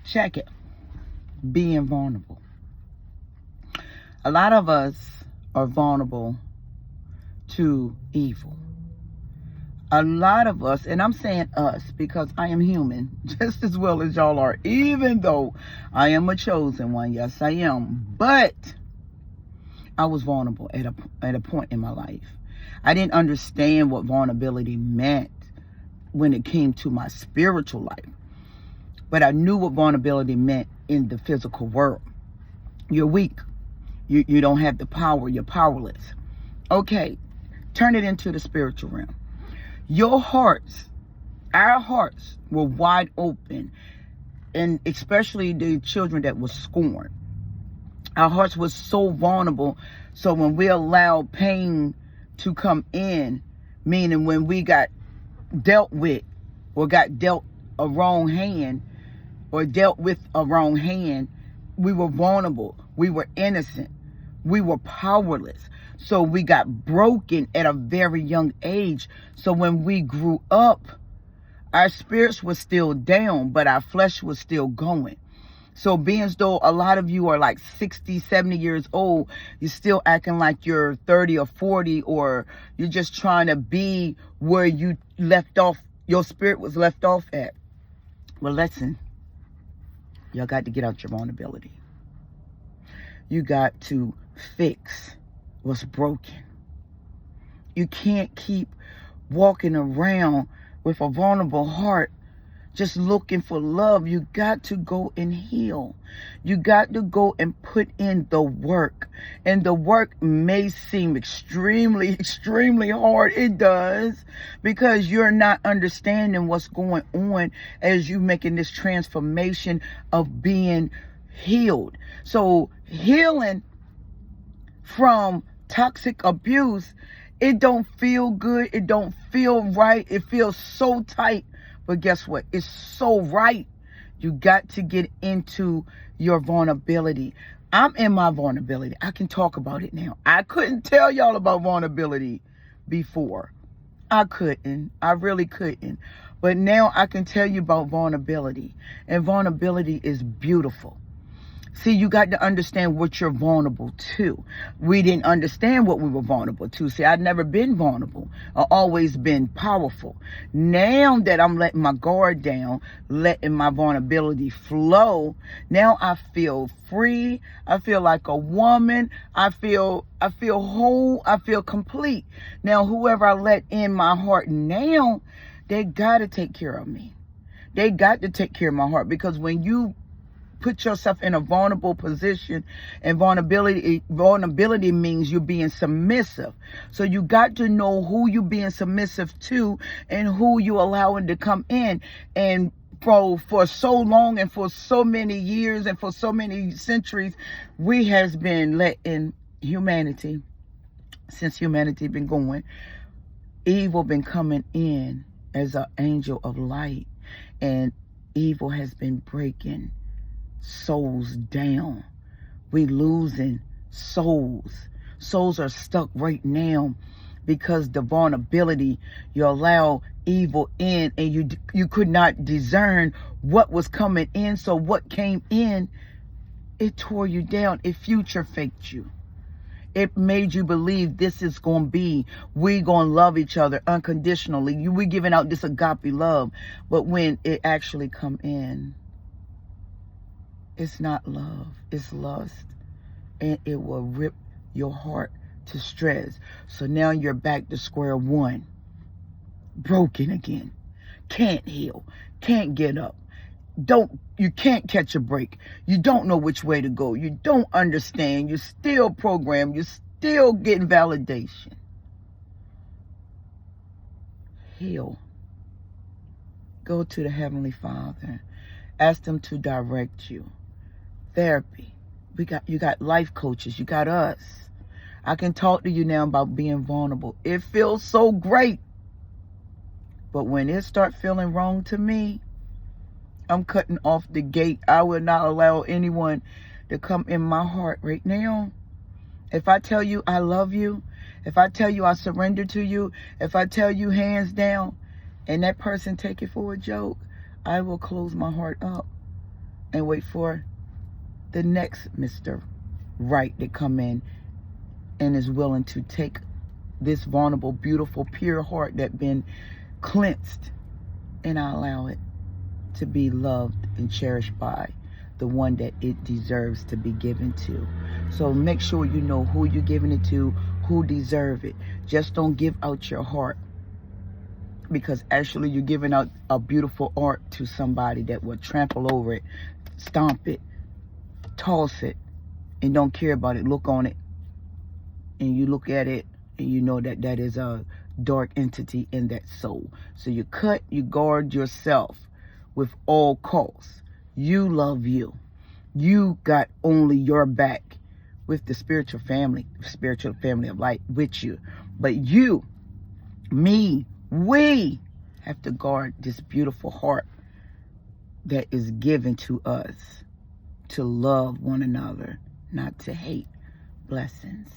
Check it. Being vulnerable. A lot of us are vulnerable to evil. A lot of us, and I'm saying us because I am human just as well as y'all are, even though I am a chosen one. Yes, I am. But I was vulnerable at a point in my life. I didn't understand what vulnerability meant when it came to my spiritual life. But I knew what vulnerability meant in the physical world. You're weak. You don't have the power. You're powerless. Okay, turn it into the spiritual realm. Your hearts, our hearts were wide open, and especially the children that were scorned. Our hearts were so vulnerable. So when we allowed pain to come in, meaning when we got dealt with or got dealt a wrong hand or dealt with a wrong hand, we were vulnerable. We were innocent. We were powerless. So we got broken at a very young age. So when we grew up, our spirits were still down, but our flesh was still going. So being as though a lot of you are like 60, 70 years old, you're still acting like you're 30 or 40, or you're just trying to be where you left off, your spirit was left off at. Well, listen, y'all got to get out your vulnerability. You got to fix what's broken. You can't keep walking around with a vulnerable heart just looking for love. You got to go and heal. You got to go and put in the work. And the work may seem extremely, extremely hard. It does, because you're not understanding what's going on as you making this transformation of being healed. So healing from toxic abuse, it don't feel good. It don't feel right. It feels so tight. But guess what? It's so right. You got to get into your vulnerability. I'm in my vulnerability. I can talk about it now. I couldn't tell y'all about vulnerability before. I couldn't. I really couldn't. But now I can tell you about vulnerability. And vulnerability is beautiful. See, you got to understand what you're vulnerable to. We didn't understand what we were vulnerable to. See, I'd never been vulnerable. I've always been powerful. Now that I'm letting my guard down, letting my vulnerability flow, now I feel free. I feel like a woman. I feel whole. I feel complete. Now, whoever I let in my heart now, they got to take care of me. They got to take care of my heart, because when you put yourself in a vulnerable position, and vulnerability means you're being submissive. So you got to know who you're being submissive to and who you allowing to come in. And for so long and for so many years and for so many centuries, we has been letting humanity, since humanity been going, evil been coming in as an angel of light, and evil has been breaking souls down. We losing souls. Souls are stuck right now because the vulnerability, you allow evil in, and you could not discern what was coming in. So what came in, it tore you down. It future faked you. It made you believe this is going to be, we going to love each other unconditionally. We giving out this agape love. But when it actually come in, it's not love, it's lust. And it will rip your heart to shreds. So now you're back to square one. Broken again. Can't heal. Can't get up. You can't catch a break. You don't know which way to go. You don't understand. You're still programmed. You're still getting validation. Heal. Go to the Heavenly Father. Ask them to direct you. Therapy. You got life coaches. You got us. I can talk to you now about being vulnerable. It feels so great. But when it starts feeling wrong to me, I'm cutting off the gate. I will not allow anyone to come in my heart right now. If I tell you I love you, if I tell you I surrender to you, if I tell you hands down, and that person take it for a joke, I will close my heart up. and wait for the next Mr. Right to come in and is willing to take this vulnerable, beautiful, pure heart that been cleansed, and I allow it to be loved and cherished by the one that it deserves to be given to. So make sure you know who you're giving it to, who deserve it. Just don't give out your heart, because actually you're giving out a beautiful art to somebody that will trample over it, stomp it, toss it, and don't care about it. Look on it, and you look at it, and you know that that is a dark entity in that soul. So you cut, you guard yourself with all costs. You love you. You got only your back with the spiritual family of light with you. But you, me, we have to guard this beautiful heart that is given to us to love one another, not to hate. Blessings.